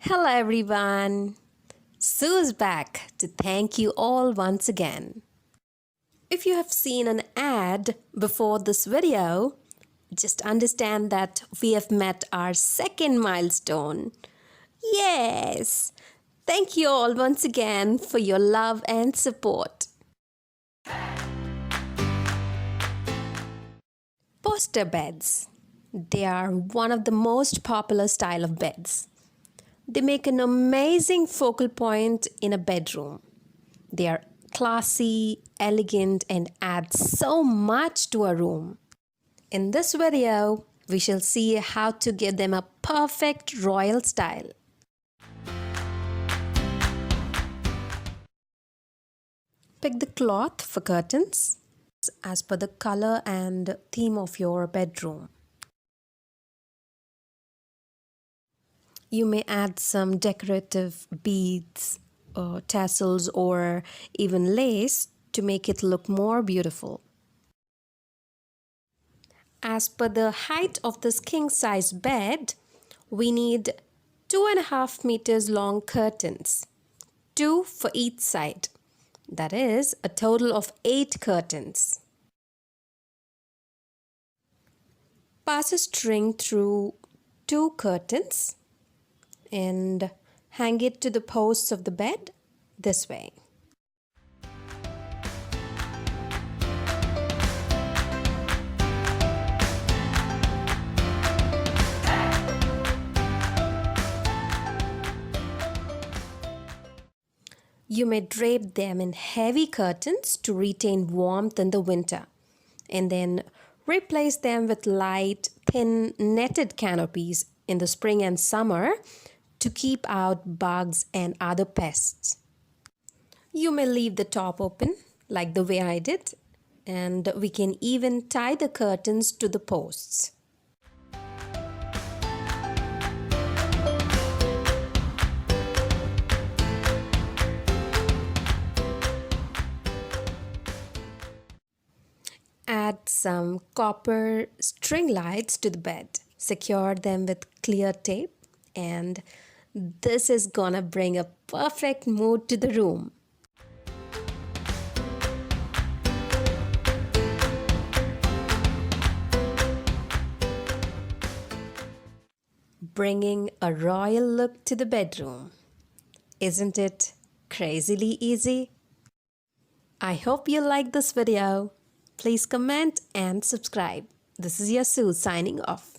Hello everyone, Sue's back to thank you all once again. If you have seen an ad before this video, just understand that we have met our second milestone. Yes! Thank you all once again for your love and support. Poster beds. They are one of the most popular style of beds. They make an amazing focal point in a bedroom. They are classy, elegant, and add so much to a room. In this video, we shall see how to give them a perfect royal style. Pick the cloth for curtains as per the color and theme of your bedroom. You may add some decorative beads, tassels, or even lace to make it look more beautiful. As per the height of this king-size bed, we need 2.5 meters long curtains, 2 for each side. That is a total of 8 curtains. Pass a string through 2 curtains and hang it to the posts of the bed this way. You may drape them in heavy curtains to retain warmth in the winter, and then replace them with light, thin netted canopies in the spring and summer to keep out bugs and other pests. You may leave the top open like the way I did, and we can even tie the curtains to the posts. Add some copper string lights to the bed. Secure them with clear tape, and this is gonna bring a perfect mood to the room. Bringing a royal look to the bedroom. Isn't it crazily easy? I hope you like this video. Please comment and subscribe. This is your Sue signing off.